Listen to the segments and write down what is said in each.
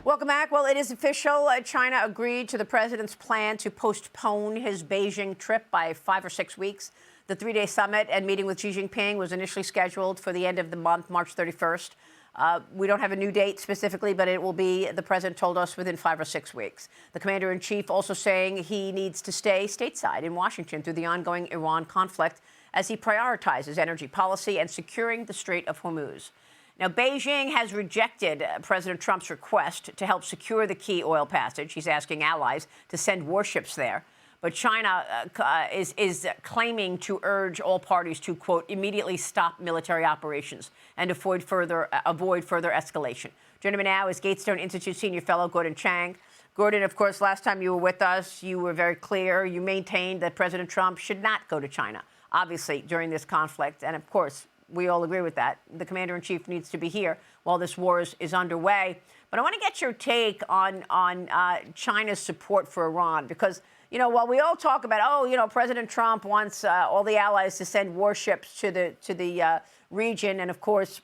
Welcome back. Well, it is official. China agreed to the president's plan to postpone his Beijing trip by 5 or 6 weeks. The three-day summit and meeting with Xi Jinping was initially scheduled for the end of the month, March 31st. We don't have a new date specifically, but it will be, the president told us, within 5 or 6 weeks. The commander-in-chief also saying he needs to stay stateside in Washington through the ongoing Iran conflict as he prioritizes energy policy and securing the Strait of Hormuz. Now, Beijing has rejected President Trump's request to help secure the key oil passage. He's asking allies to send warships there. But China is claiming to urge all parties to, quote, immediately stop military operations and avoid further escalation. Joining me now is Gatestone Institute Senior Fellow Gordon Chang. Gordon, of course, last time you were with us, you were very clear. You maintained that President Trump should not go to China, obviously, during this conflict. And, of course, we all agree with that. The commander-in-chief needs to be here while this war is underway. But I want to get your take on China's support for Iran, because, you know, while we all talk about, President Trump wants all the allies to send warships to the region, and of course,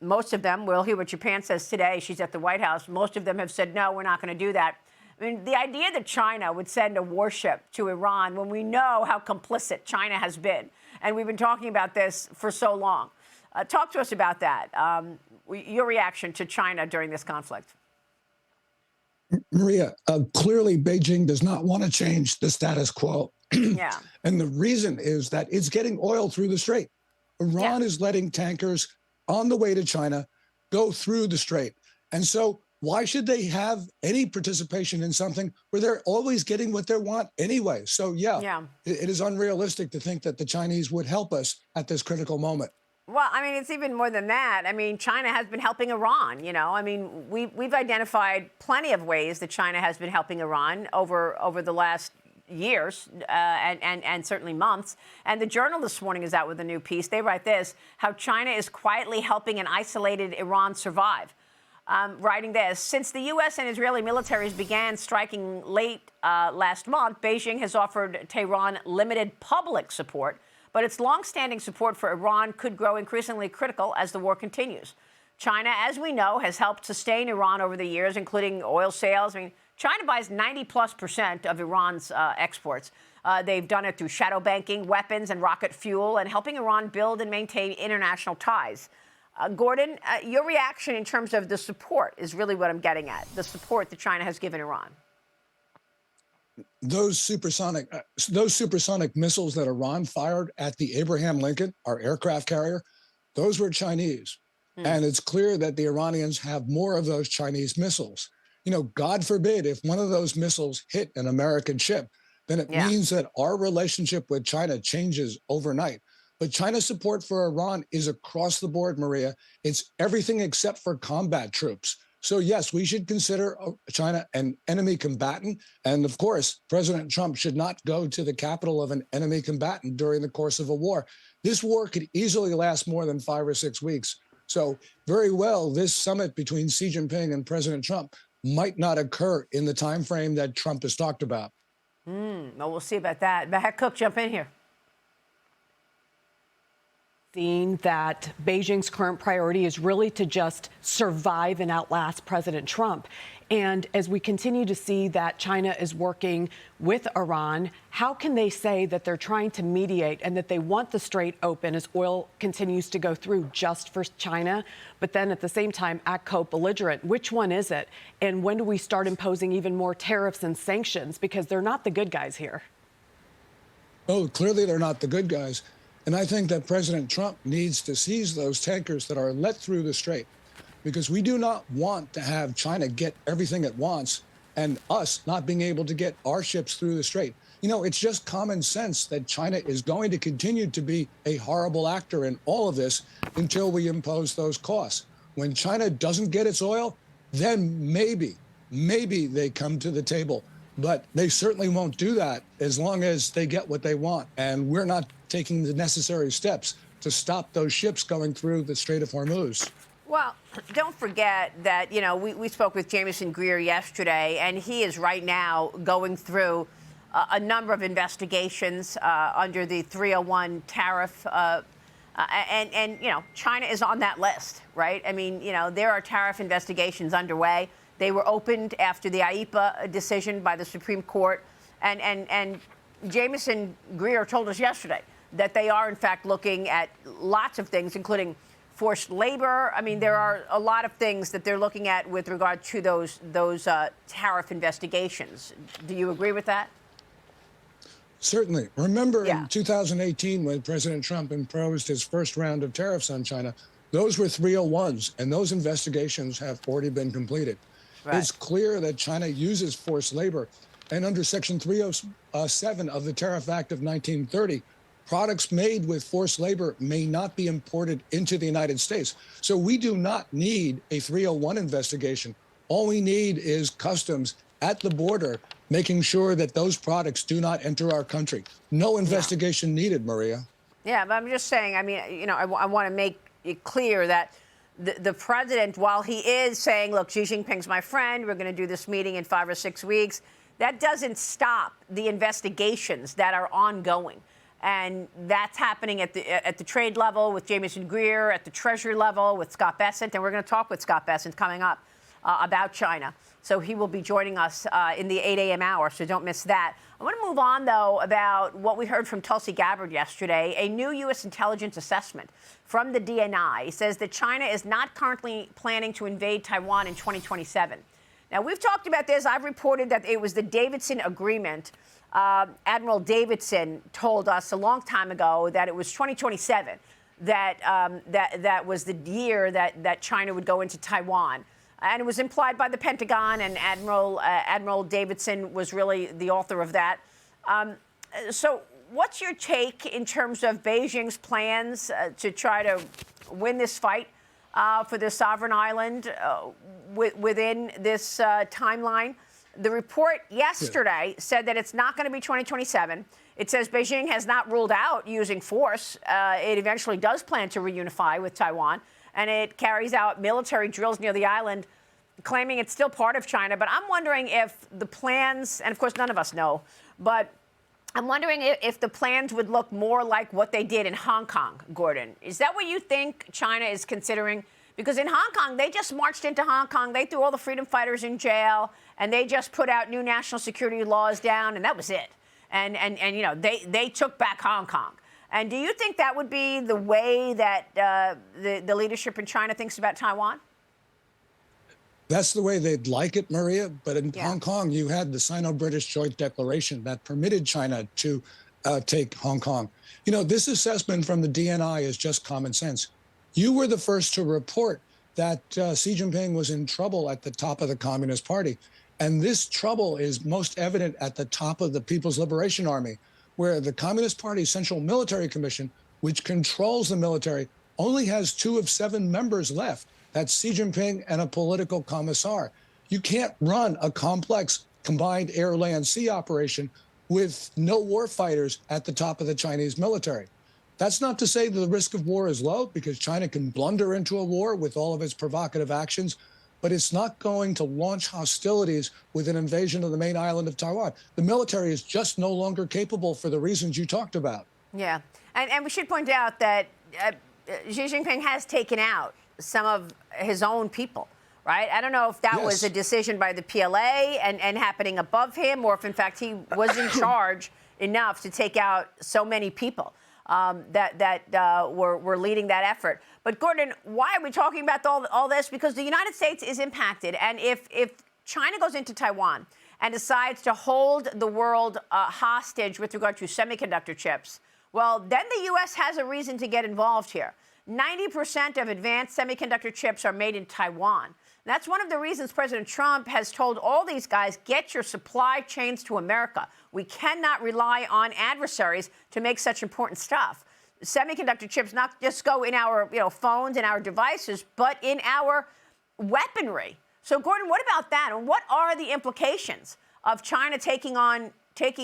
most of them, we'll hear what Japan says today. She's at the White House. Most of them have said, no, we're not going to do that. I mean, the idea that China would send a warship to Iran when we know how complicit China has been, and we've been talking about this for so long. Talk to us about that, your reaction to China during this conflict. Maria, clearly Beijing does not want to change the status quo. Yeah. And the reason is that it's getting oil through the strait. Iran is letting tankers on the way to China go through the strait. And so why should they have any participation in something where they're always getting what they want anyway? So, it is unrealistic to think that the Chinese would help us at this critical moment. Well, I mean, it's even more than that. I mean, China has been helping Iran, you know. I mean, we've identified plenty of ways that China has been helping Iran over the last years and certainly months. And the Journal this morning is out with a new piece. They write this, how China is quietly helping an isolated Iran survive. Writing this, since the U.S. and Israeli militaries began striking late last month, Beijing has offered Tehran limited public support, but its longstanding support for Iran could grow increasingly critical as the war continues. China, as we know, has helped sustain Iran over the years, including oil sales. I mean, China buys 90+% of Iran's exports. They've done it through shadow banking, weapons and rocket fuel, and helping Iran build and maintain international ties. Gordon, your reaction in terms of the support is really what I'm getting at, the support that China has given Iran. Those supersonic missiles that Iran fired at the Abraham Lincoln, our aircraft carrier, those were Chinese. And it's clear that the Iranians have more of those Chinese missiles. You know, God forbid if one of those missiles hit an American ship, then it means that our relationship with China changes overnight. But China's support for Iran is across the board, Maria. It's everything except for combat troops. So, yes, we should consider China an enemy combatant. And, of course, President Trump should not go to the capital of an enemy combatant during the course of a war. This war could easily last more than 5 or 6 weeks. So, very well, this summit between Xi Jinping and President Trump might not occur in the time frame that Trump has talked about. Well, we'll see about that. But Cook, jump in here. That Beijing's current priority is really to just survive and outlast President Trump. And as we continue to see that China is working with Iran, how can they say that they're trying to mediate and that they want the strait open as oil continues to go through just for China, but then at the same time act co-belligerent? Which one is it? And when do we start imposing even more tariffs and sanctions? Because they're not the good guys here. Oh, clearly they're not the good guys. And I think that President Trump needs to seize those tankers that are let through the strait, because we do not want to have China get everything it wants and us not being able to get our ships through the strait. You know, it's just common sense that China is going to continue to be a horrible actor in all of this until we impose those costs. When China doesn't get its oil, then maybe they come to the table. But they certainly won't do that as long as they get what they want. And we're not taking the necessary steps to stop those ships going through the Strait of Hormuz. Well, don't forget that, you know, we spoke with Jamieson Greer yesterday, and he is right now going through a number of investigations under the 301 tariff And you know, China is on that list, right? I mean, you know, there are tariff investigations underway. They were opened after the IEEPA decision by the Supreme Court. And Jameson Greer told us yesterday that they are, in fact, looking at lots of things, including forced labor. I mean, there are a lot of things that they're looking at with regard to those tariff investigations. Do you agree with that? Certainly. Remember in 2018, when President Trump imposed his first round of tariffs on China, those were 301s, and those investigations have already been completed. Right. It's clear that China uses forced labor, and under Section 307 of the Tariff Act of 1930, products made with forced labor may not be imported into the United States. So we do not need a 301 investigation. All we need is customs at the border, making sure that those products do not enter our country. No investigation needed, Maria. Yeah, but I'm just saying, I mean, you know, I want to make it clear that the president, while he is saying, look, Xi Jinping's my friend, we're going to do this meeting in 5 or 6 weeks, that doesn't stop the investigations that are ongoing. And that's happening at the trade level with Jameson Greer, at the Treasury level with Scott Bessent, and we're going to talk with Scott Bessent coming up about China. So he will be joining us in the 8 a.m. hour, so don't miss that. I want to move on, though, about what we heard from Tulsi Gabbard yesterday. A new U.S. intelligence assessment from the DNI says that China is not currently planning to invade Taiwan in 2027. Now, we've talked about this. I've reported that it was the Davidson Agreement. Admiral Davidson told us a long time ago that it was 2027 that was the year that China would go into Taiwan. And it was implied by the Pentagon, and Admiral Davidson was really the author of that. So what's your take in terms of Beijing's plans to try to win this fight for the sovereign island within this timeline? The report yesterday said that it's not going to be 2027. It says Beijing has not ruled out using force. It eventually does plan to reunify with Taiwan, and it carries out military drills near the island, claiming it's still part of China. But I'm wondering if the plans, and of course none of us know, but I'm wondering if the plans would look more like what they did in Hong Kong, Gordon. Is that what you think China is considering? Because in Hong Kong, they just marched into Hong Kong. They threw all the freedom fighters in jail, and they just put out new national security laws down, and that was it. And you know, they took back Hong Kong. And do you think that would be the way that the leadership in China thinks about Taiwan? That's the way they'd like it, Maria. But in Hong Kong, you had the Sino-British Joint Declaration that permitted China to take Hong Kong. You know, this assessment from the DNI is just common sense. You were the first to report that Xi Jinping was in trouble at the top of the Communist Party. And this trouble is most evident at the top of the People's Liberation Army, where the Communist Party's Central Military Commission, which controls the military, only has 2 of 7 members left. That's Xi Jinping and a political commissar. You can't run a complex combined air, land, sea operation with no war fighters at the top of the Chinese military. That's not to say that the risk of war is low, because China can blunder into a war with all of its provocative actions, but it's not going to launch hostilities with an invasion of the main island of Taiwan. The military is just no longer capable for the reasons you talked about. Yeah, and we should point out that Xi Jinping has taken out some of his own people, right? I don't know if that was a decision by the PLA and happening above him, or if, in fact, he was in charge enough to take out so many people that were leading that effort. But, Gordon, why are we talking about all this? Because the United States is impacted. And if China goes into Taiwan and decides to hold the world hostage with regard to semiconductor chips, well, then the U.S. has a reason to get involved here. 90% of advanced semiconductor chips are made in Taiwan. That's one of the reasons President Trump has told all these guys, get your supply chains to America. We cannot rely on adversaries to make such important stuff. Semiconductor chips not just go in our phones and our devices, but in our weaponry. So, Gordon, what about that? And what are the implications of China taking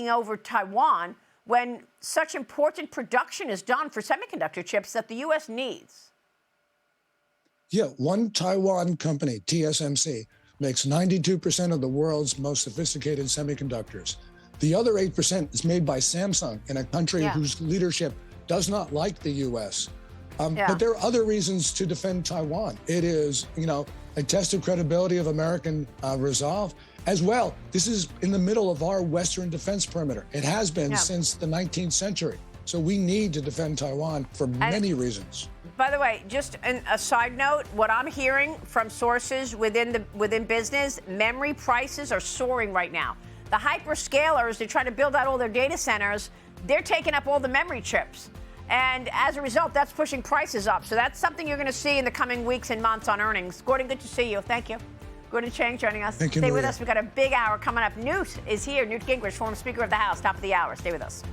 over Taiwan when such important production is done for semiconductor chips that the U.S. needs? Yeah, one Taiwan company, TSMC, makes 92% of the world's most sophisticated semiconductors. The other 8% is made by Samsung in a country whose leadership does not like the U.S. But there are other reasons to defend Taiwan. It is, a test of credibility of American resolve. As well, this is in the middle of our Western defense perimeter. It has been since the 19th century. So we need to defend Taiwan for many reasons. By the way, just a side note, what I'm hearing from sources within business, memory prices are soaring right now. The hyperscalers, they're trying to build out all their data centers, they're taking up all the memory chips. And as a result, that's pushing prices up. So that's something you're going to see in the coming weeks and months on earnings. Gordon, good to see you. Thank you. Gordon Chang joining us. Thank you, Stay Maria. with us. We've got a big hour coming up. Newt is here. Newt Gingrich, former Speaker of the House, top of the hour. Stay with us.